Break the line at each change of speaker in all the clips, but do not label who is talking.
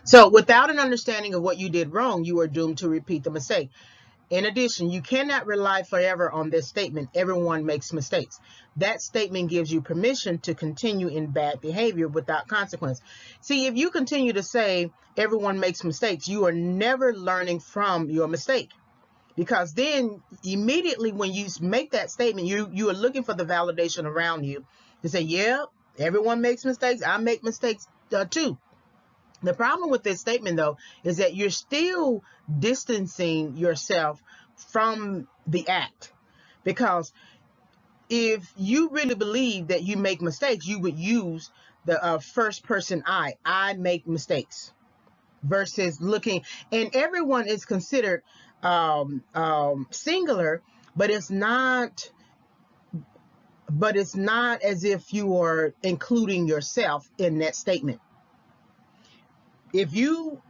So without an understanding of what you did wrong, you are doomed to repeat the mistake. In addition, you cannot rely forever on this statement, everyone makes mistakes. That statement gives you permission to continue in bad behavior without consequence. See, if you continue to say everyone makes mistakes, you are never learning from your mistake. Because then immediately when you make that statement, you are looking for the validation around you to say, yeah, everyone makes mistakes. I make mistakes too. The problem with this statement, though, is that you're still distancing yourself from the act. Because if you really believe that you make mistakes, you would use the first person I make mistakes, versus looking, and everyone is considered singular, but it's not as if you are including yourself in that statement. If you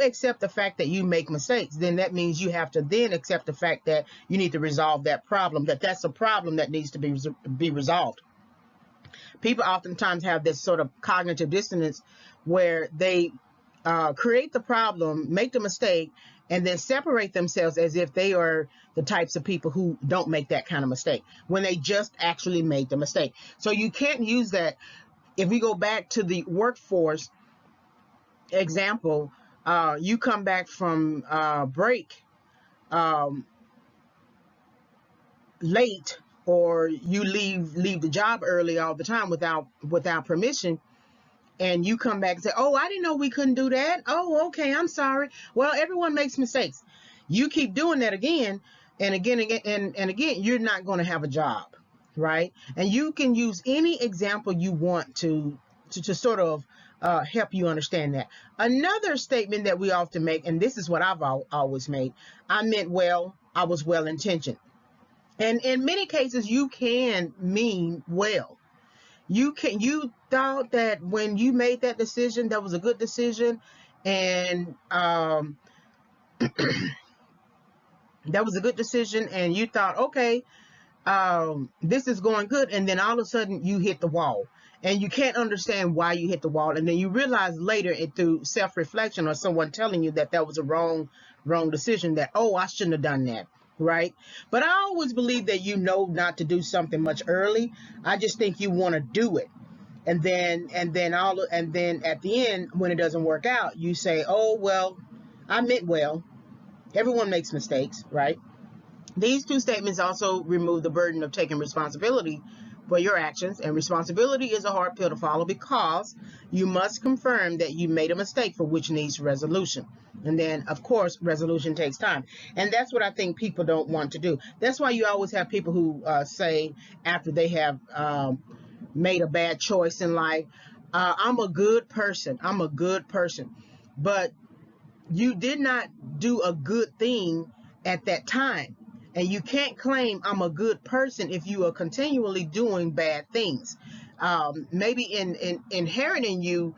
accept the fact that you make mistakes, then that means you have to then accept the fact that you need to resolve that problem, that's a problem that needs to be resolved. People oftentimes have this sort of cognitive dissonance where they create the problem, make the mistake, and then separate themselves as if they are the types of people who don't make that kind of mistake when they just actually made the mistake. So you can't use that. If we go back to the workforce example, you come back from break um, late, or you leave the job early all the time without permission, and you come back and say, oh, I didn't know we couldn't do that. Oh, okay, I'm sorry. Well, everyone makes mistakes. You keep doing that again and again and again, you're not going to have a job, right? And you can use any example you want to sort of help you understand that. Another statement that we often make, and this is what I've always made: I meant well, I was well intentioned. And in many cases, you can mean well. You thought that when you made that decision, that was a good decision, and that was a good decision, and you thought, okay, this is going good, and then all of a sudden you hit the wall, and you can't understand why you hit the wall, and then you realize later through self-reflection or someone telling you that was a wrong decision, that, oh, I shouldn't have done that, right? But I always believe that not to do something much early. I just think you want to do it, and then at the end, when it doesn't work out, you say, oh, well, I meant well. Everyone makes mistakes, right? These two statements also remove the burden of taking responsibility for your actions, and responsibility is a hard pill to follow because you must confirm that you made a mistake for which needs resolution. And then, of course, resolution takes time. And that's what I think people don't want to do. That's why you always have people who say, after they have made a bad choice in life, I'm a good person. I'm a good person. But you did not do a good thing at that time. And you can't claim I'm a good person if you are continually doing bad things. Maybe inherent in you,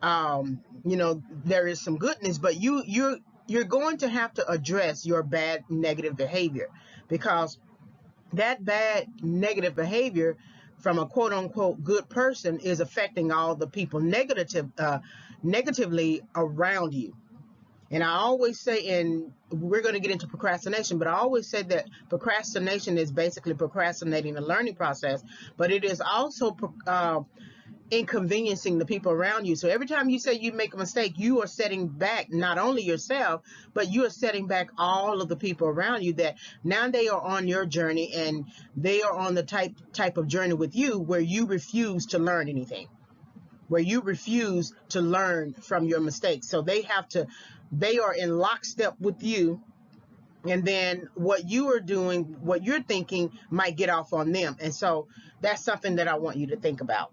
there is some goodness, but you're going to have to address your bad negative behavior, because that bad negative behavior from a quote unquote good person is affecting all the people negatively around you. And I always say, and we're going to get into procrastination, but I always say that procrastination is basically procrastinating the learning process, but it is also inconveniencing the people around you. So every time you say you make a mistake, you are setting back not only yourself, but you are setting back all of the people around you, that now they are on your journey, and they are on the type of journey with you where you refuse to learn anything, where you refuse to learn from your mistakes. So they are in lockstep with you. And then what you are doing, what you're thinking might get off on them. And so that's something that I want you to think about.